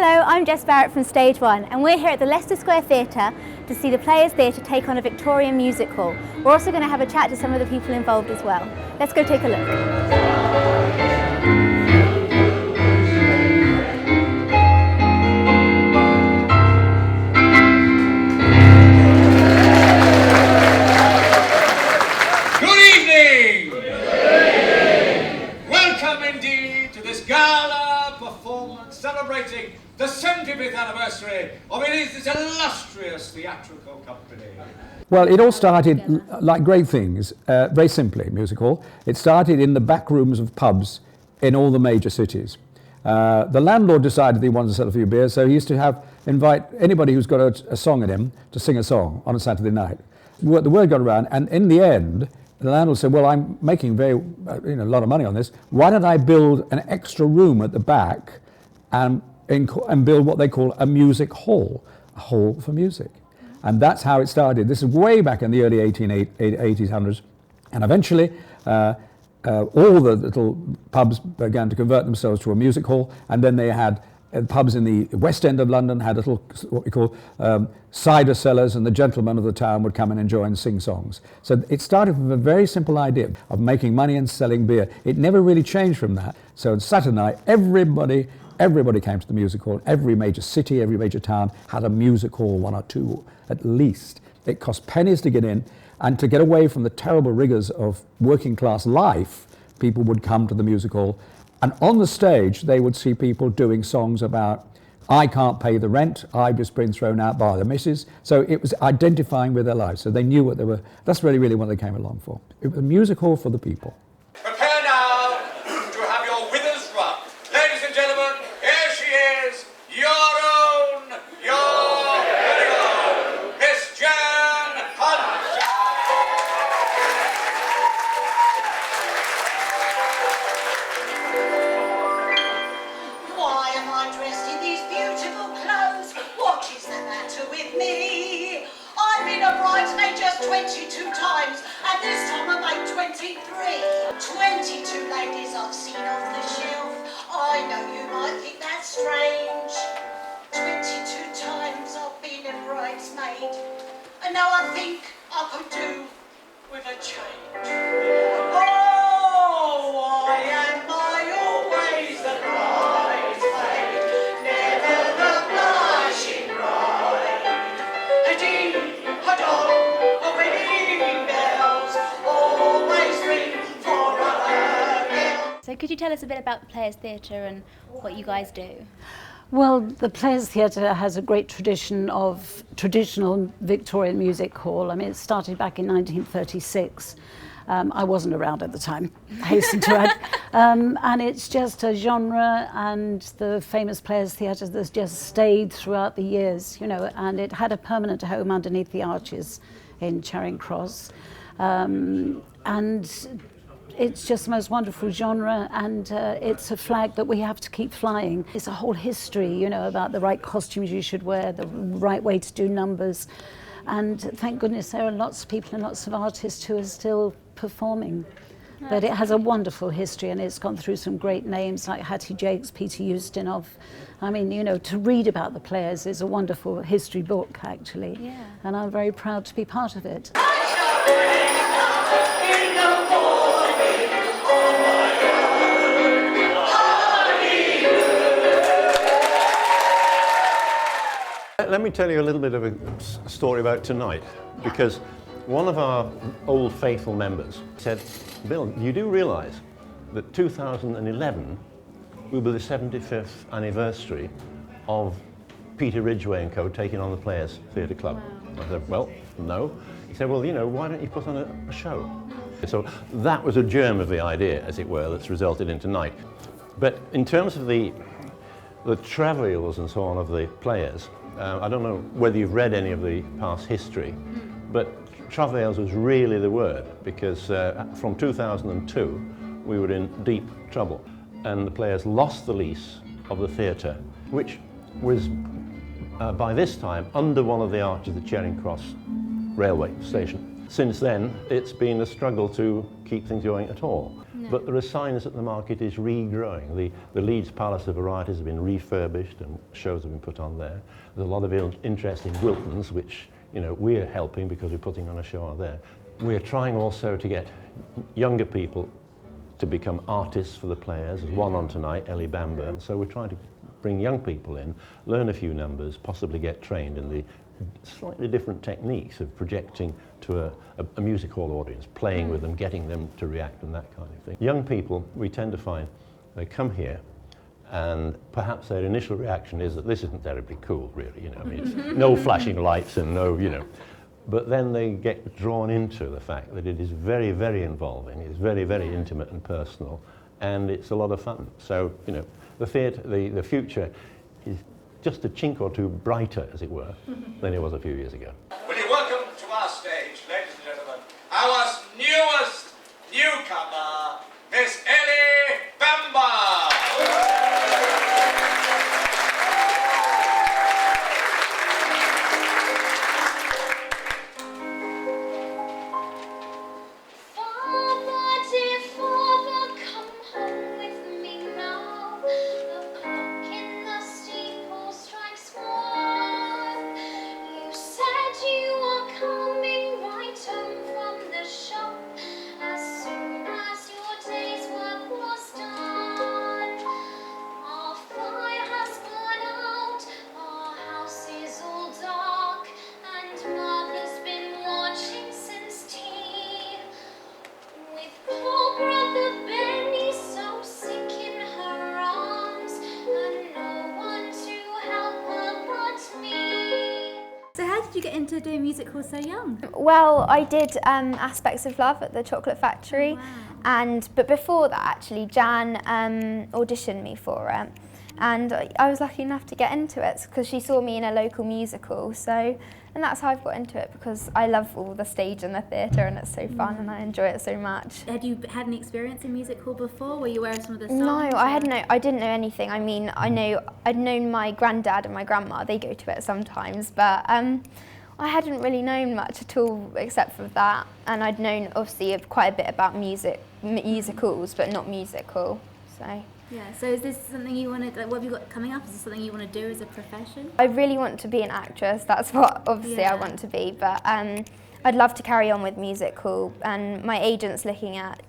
Hello, I'm Jess Barrett from StageWon, and we're here at the Leicester Square Theatre to see the Players Theatre take on a Victorian music hall. We're also going to have a chat to some of the people involved as well. Let's go take a look. Gala performance celebrating the 75th anniversary of this illustrious theatrical company. Well, it all started like great things, very simply, music hall. It started in the back rooms of pubs in all the major cities. The landlord decided he wanted to sell a few beers, so he used to invite anybody who's got a song in him to sing a song on a Saturday night. The word got around, and in the end, the landlord said, well, I'm making a lot of money on this. Why don't I build an extra room at the back and build what they call a music hall, a hall for music. And that's how it started. This is way back in the early 1800s. And eventually, all the little pubs began to convert themselves to a music hall. And then they had pubs in the West End of London had little, what we call cider cellars, and the gentlemen of the town would come and enjoy and sing songs. So it started with a very simple idea of making money and selling beer. It never really changed from that. So on Saturday night, everybody came to the music hall. Every major city, every major town had a music hall, one or two at least. It cost pennies to get in, and to get away from the terrible rigors of working class life, people would come to the music hall. And on the stage, they would see people doing songs about, I can't pay the rent, I've just been thrown out by the missus. So it was identifying with their lives. So they knew what they were, that's really what they came along for. It was a music hall for the people. Prepare now to have your withers run. Ladies and gentlemen, here she is, your own, very own, Miss Jan Hunt. Why am I dressed in these beautiful clothes? What is the matter with me? I've been a bridesmaid just 22 times, and this time I made 23. 22 ladies I've seen off the shelf. I know you might think that's strange. 22 times I've been a bridesmaid, and now I think I could do with a change. Oh, why am I always the bridesmaid, never the blushing bride? A-ding-a-dong, a wedding bells always ring for a girl. So could you tell us a bit about the Players Theatre and what you guys do? Well, the Players Theatre has a great tradition of traditional Victorian music hall. I mean, it started back in 1936. I wasn't around at the time, I hasten to add. And it's just a genre, and the famous Players Theatre that's just stayed throughout the years, and it had a permanent home underneath the arches in Charing Cross. And it's just the most wonderful genre, and it's a flag that we have to keep flying. It's a whole history, about the right costumes you should wear, the right way to do numbers. And thank goodness there are lots of people and lots of artists who are still performing. But it has a wonderful history, and it's gone through some great names like Hattie Jakes, Peter Ustinov. I mean, to read about the Players is a wonderful history book, actually. Yeah. And I'm very proud to be part of it. Let me tell you a little bit of a story about tonight, because one of our old faithful members said, Bill, you do realise that 2011 will be the 75th anniversary of Peter Ridgway and Co. taking on the Players Theatre Club. Wow. I said, well, no. He said, well, why don't you put on a show? So that was a germ of the idea, as it were, that's resulted in tonight. But in terms of the travails and so on of the Players, I don't know whether you've read any of the past history, but travails was really the word, because from 2002 we were in deep trouble, and the Players lost the lease of the theatre, which was by this time under one of the arches of the Charing Cross railway station. Since then, it's been a struggle to keep things going at all. But there are signs that the market is regrowing. The Leeds Palace of Varieties has been refurbished and shows have been put on there. There's a lot of interest in Wilton's, which we're helping because we're putting on a show on there. We're trying also to get younger people to become artists for the players. There's one on tonight, Ellie Bamber. So we're trying to bring young people in, learn a few numbers, possibly get trained in the slightly different techniques of projecting to a music hall audience, playing with them, getting them to react and that kind of thing. Young people, we tend to find, they come here and perhaps their initial reaction is that this isn't terribly cool, really, I mean, it's no flashing lights and no, but then they get drawn into the fact that it is very, very involving, it's very, very intimate and personal, and it's a lot of fun. So, the theatre, the future is just a chink or two brighter, as it were, than it was a few years ago. Will you welcome to our stage, ladies and gentlemen, our newest newcomer, Miss Ellie Bamber. You get into doing musical so young? Well, I did Aspects of Love at the Chocolate Factory, but before that actually Jan auditioned me for it, and I was lucky enough to get into it because she saw me in a local musical, and that's how I've got into it, because I love all the stage and the theatre and it's so fun and I enjoy it so much. Had you had any experience in musical before? Were you aware of some of the songs? No, I didn't know anything. I mean, I'd known my granddad and my grandma, they go to it sometimes, but I hadn't really known much at all except for that, and I'd known obviously quite a bit about musicals, but not musical, so. Yeah, so is this something you want to, what have you got coming up? Is this something you want to do as a profession? I really want to be an actress, that's what obviously I want to be, but I'd love to carry on with musical, and my agent's looking at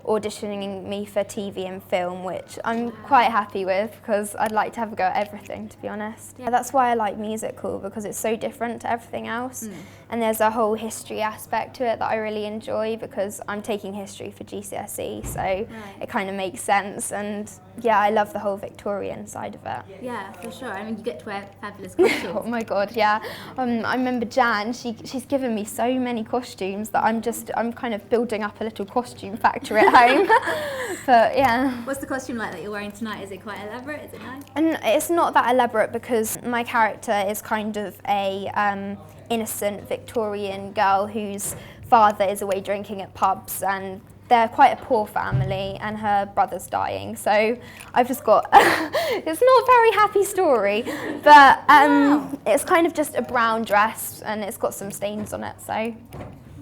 auditioning me for TV and film, which I'm quite happy with because I'd like to have a go at everything, to be honest. Yeah, that's why I like musical, because it's so different to everything else, and there's a whole history aspect to it that I really enjoy because I'm taking history for GCSE, so it kind of makes sense, and yeah, I love the whole Victorian side of it. Yeah, for sure. I mean, you get to wear fabulous costumes. Oh my god, yeah. I remember Jan, she's given me so many costumes that I'm kind of building up a little costume factory at home. But yeah. What's the costume like that you're wearing tonight? Is it quite elaborate? Is it nice? And it's not that elaborate because my character is kind of a innocent Victorian girl whose father is away drinking at pubs, and they're quite a poor family and her brother's dying, so I've just got it's not a very happy story, but it's kind of just a brown dress and it's got some stains on it, so.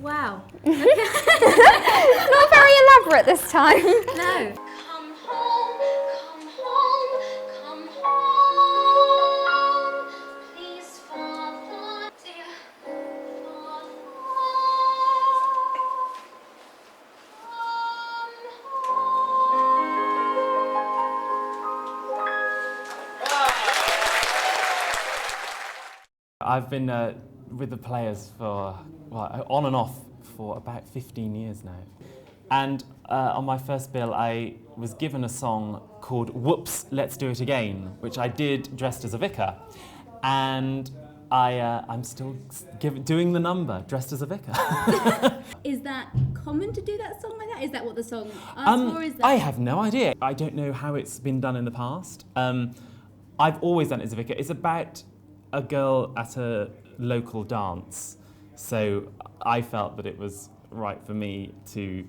Wow. It's not very elaborate this time. No. Come home, come home, come home. Please, Father, dear Father, I've been with the players for, on and off for about 15 years now. And on my first bill, I was given a song called Whoops, Let's Do It Again, which I did dressed as a vicar. And I'm still doing the number dressed as a vicar. Is that common to do that song like that? Is that what the song asks for? Is that... I have no idea. I don't know how it's been done in the past. I've always done it as a vicar. It's about a girl at a local dance. So I felt that it was right for me to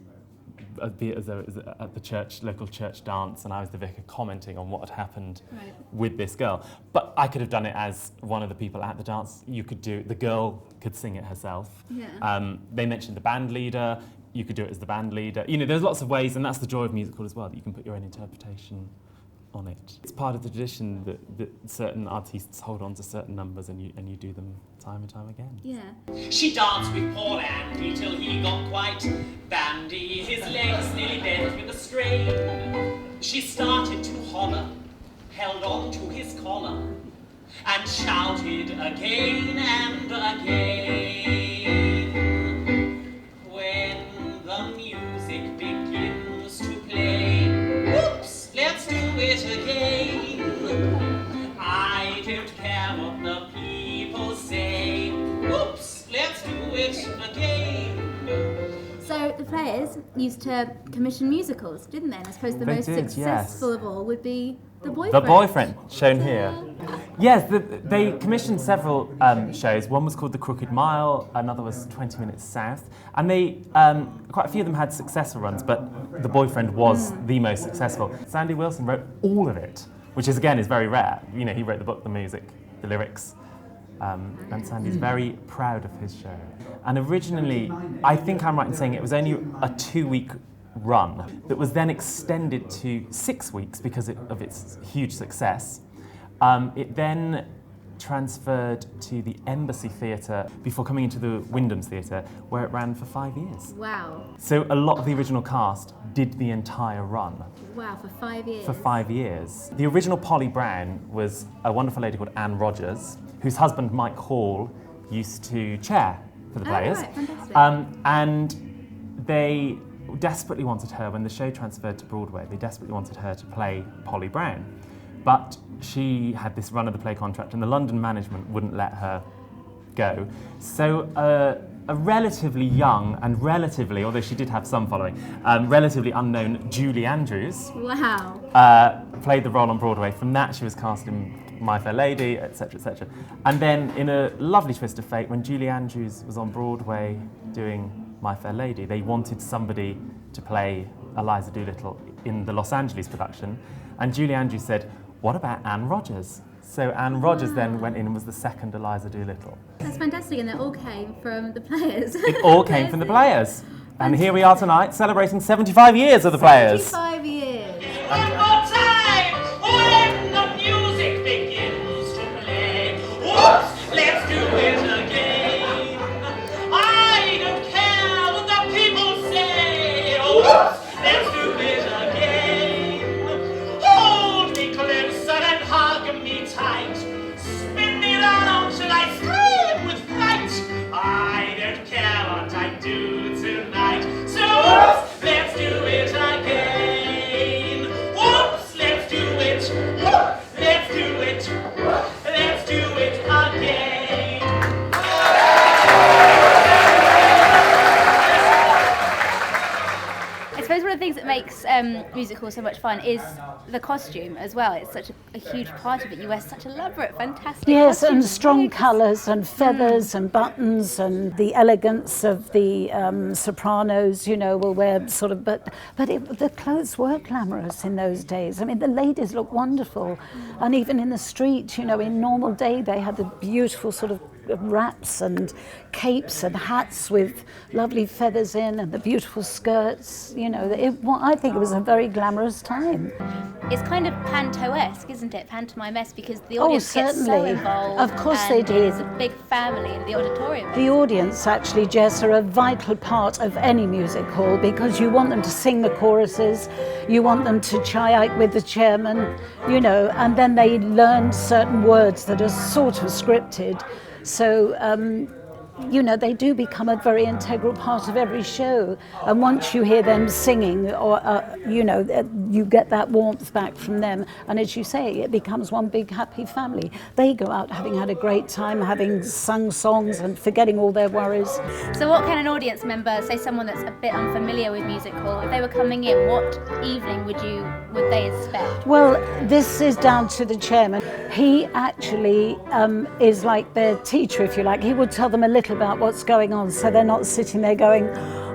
be at the local church dance, and I was the vicar commenting on what had happened with this girl. But I could have done it as one of the people at the dance. The girl could sing it herself. Yeah. They mentioned the band leader. you could do it as the band leader. You know, there's lots of ways, and that's the joy of musical as well, that you can put your own interpretation on it. It's part of the tradition that certain artists hold on to certain numbers and you do them time and time again. Yeah. She danced with poor Andy till he got quite bandy, his legs nearly bent with the strain. She started to holler, held on to his collar, and shouted again and again. When the music begins to play, whoops, let's do it again. I don't care what the people say, whoops, let's do it again. So the players used to commission musicals, didn't they? And I suppose the They most did, successful yes. of all would be The Boyfriend. The Boyfriend, shown here. Yes, they commissioned several shows. One was called The Crooked Mile, another was 20 Minutes South, and they quite a few of them had successful runs, but The Boyfriend was the most successful. Sandy Wilson wrote all of it, which is very rare. You know, he wrote the book, the music, the lyrics, and Sandy's very proud of his show. And originally, I think I'm right in saying it was only a 2-week run that was then extended to 6 weeks because of its huge success. It then transferred to the Embassy Theatre before coming into the Wyndham's Theatre, where it ran for 5 years. Wow. So a lot of the original cast did the entire run. Wow, for 5 years. For 5 years. The original Polly Brown was a wonderful lady called Anne Rogers, whose husband Mike Hall used to chair for the players. Right, fantastic. And they desperately wanted her, when the show transferred to Broadway, they desperately wanted her to play Polly Brown. But she had this run of the play contract and the London management wouldn't let her go. So a relatively young and relatively, although she did have some following, relatively unknown Julie Andrews Wow. played the role on Broadway. From that she was cast in My Fair Lady, etc., etc. And then in a lovely twist of fate, when Julie Andrews was on Broadway doing My Fair Lady, they wanted somebody to play Eliza Doolittle in the Los Angeles production, and Julie Andrews said, what about Anne Rogers? So Anne Rogers then went in and was the second Eliza Doolittle. That's fantastic, and it all came from the players. It all came from the players. And here we are tonight, celebrating 75 years of the players. 75 years. One more time, when the music begins to play, whoops, let's do it again. I don't care what the people say, whoops, let's do it again. Hold me closer and hug me tight, spin me round till I scream with fright. I don't care what I do tonight, so whoops, let's do it again. Whoops, let's do it. Whoops, let's do it. Whoops, let's do it again. I suppose one of the things that makes musicals so much fun is the costume as well. It's such a huge part of it. You wear such elaborate, fantastic Yes, and costumes. strong colours and feathers and buttons, and the elegance of the sopranos, will wear sort of, but the clothes were glamorous in those days. I mean, the ladies looked wonderful, and even in the street, in normal day, they had the beautiful sort of wraps and capes and hats with lovely feathers in, and the beautiful skirts. I think it was a very glamorous time. It's kind of panto-esque, isn't it? Pantomime-esque, because the audience gets so certainly. involved. Of course and they do. It's a big family in the auditorium. The audience actually, Jess, are a vital part of any music hall, because you want them to sing the choruses, you want them to chai out with the chairman, and then they learn certain words that are sort of scripted. So, they do become a very integral part of every show. And once you hear them singing, or you get that warmth back from them. And as you say, it becomes one big happy family. They go out having had a great time, having sung songs and forgetting all their worries. So what can an audience member, say someone that's a bit unfamiliar with music hall, if they were coming in, what evening would they expect? Well, this is down to the chairman. He actually is like their teacher, if you like. He would tell them a little about what's going on, so they're not sitting there going,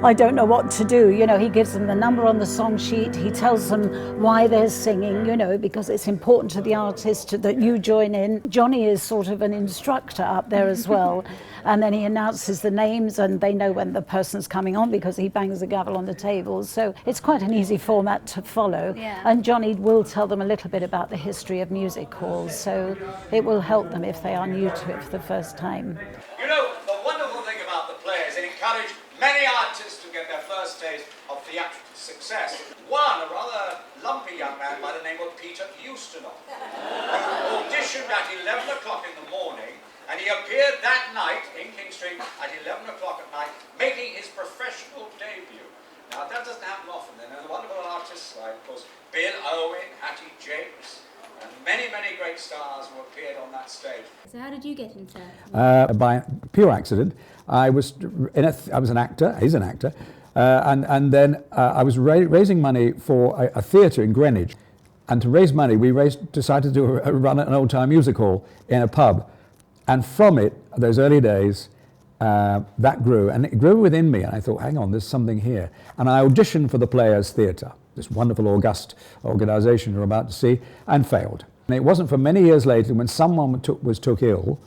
I don't know what to do. You know, he gives them the number on the song sheet. He tells them why they're singing, you know, because it's important to the artist that you join in. Johnny is sort of an instructor up there as well. And then he announces the names and they know when the person's coming on because he bangs the gavel on the table. So it's quite an easy format to follow. Yeah. And Johnny will tell them a little bit about the history of music halls. So it will help them if they are new to it for the first time. You know, the wonderful thing about the play is it encouraged many artists to get their first taste of theatrical success. One, a rather lumpy young man by the name of Peter Ustinov, who auditioned at 11 o'clock in the morning, and he appeared that night in King Street at 11 o'clock at night, making his professional debut. Now, that doesn't happen often. There are wonderful artists like, of course, Bill Owen, Hattie Jacques, and many, many great stars who appeared on that stage. So how did you get into By pure accident, I was an actor, he's an actor, and then I was raising money for a theatre in Greenwich. And to raise money, we decided to run an old-time music hall in a pub. And from it, those early days, that grew, and it grew within me, and I thought, hang on, there's something here. And I auditioned for the Players Theatre, this wonderful, august organisation you're about to see, and failed. And it wasn't for many years later when someone was took ill,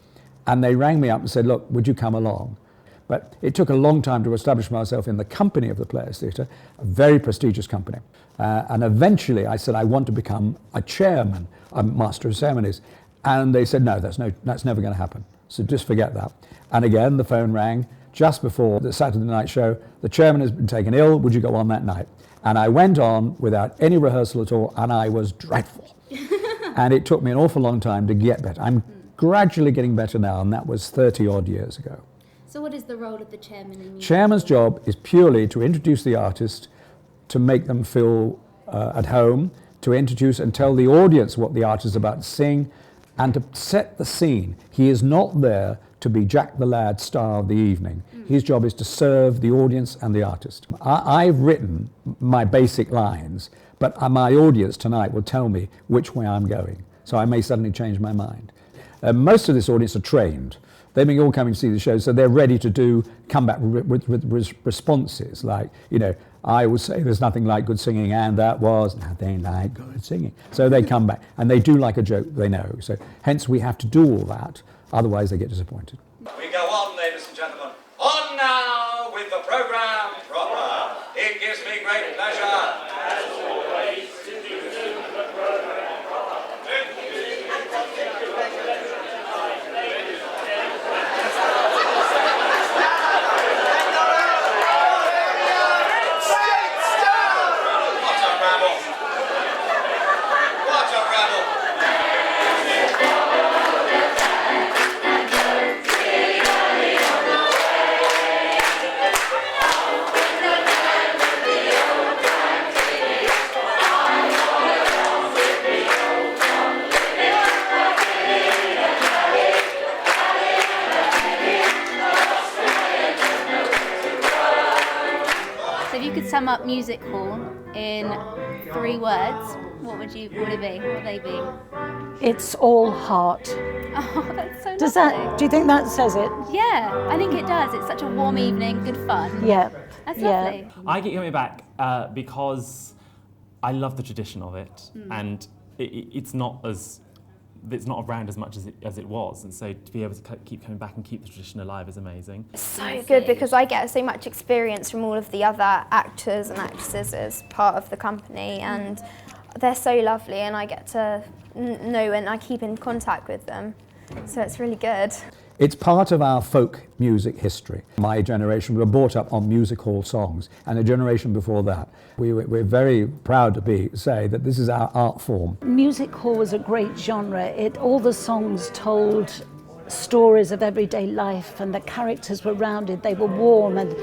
and they rang me up and said, look, would you come along? But it took a long time to establish myself in the company of the Players Theatre, a very prestigious company. And eventually I said, I want to become a chairman, a master of ceremonies. And they said, no, that's never going to happen. So just forget that. And again, the phone rang just before the Saturday night show. The chairman has been taken ill. Would you go on that night? And I went on without any rehearsal at all, and I was dreadful. And it took me an awful long time to get better. I'm gradually getting better now, and that was 30 odd years ago. So what is the role of the chairman in music? Chairman's job is purely to introduce the artist, to make them feel at home, to introduce and tell the audience what the artist is about to sing, and to set the scene. He is not there to be Jack the Lad, star of the evening. His job is to serve the audience and the artist. I've written my basic lines, but my audience tonight will tell me which way I'm going. So I may suddenly change my mind. Most of this audience are trained. They've been all coming to see the show, so they're ready to come back with responses like, you know, I would say there's nothing like good singing, and that was nothing like good singing. So they come back, and they do like a joke, they know. So hence we have to do all that, otherwise they get disappointed. We go on, ladies and gentlemen. On now with the programme proper. It gives me great pleasure. As always, to do the programme proper. So if you could sum up music hall in 3 words, what would it be? What would they be? It's all heart. Oh, that's so lovely. Do you think that says it? Yeah, I think it does. It's such a warm evening, good fun. Yeah. That's yeah. lovely. I get coming back because I love the tradition of it, and it's not around as much as it was, and so to be able to keep coming back and keep the tradition alive is amazing. It's so good because I get so much experience from all of the other actors and actresses as part of the company, and they're so lovely, and I get to know and I keep in contact with them, so it's really good. It's part of our folk music history. My generation were brought up on music hall songs, and the generation before that. We're very proud to say that this is our art form. Music hall was a great genre. All the songs told stories of everyday life, and the characters were rounded, they were warm, and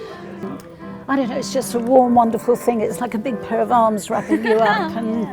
I don't know, it's just a warm, wonderful thing. It's like a big pair of arms wrapping you up. And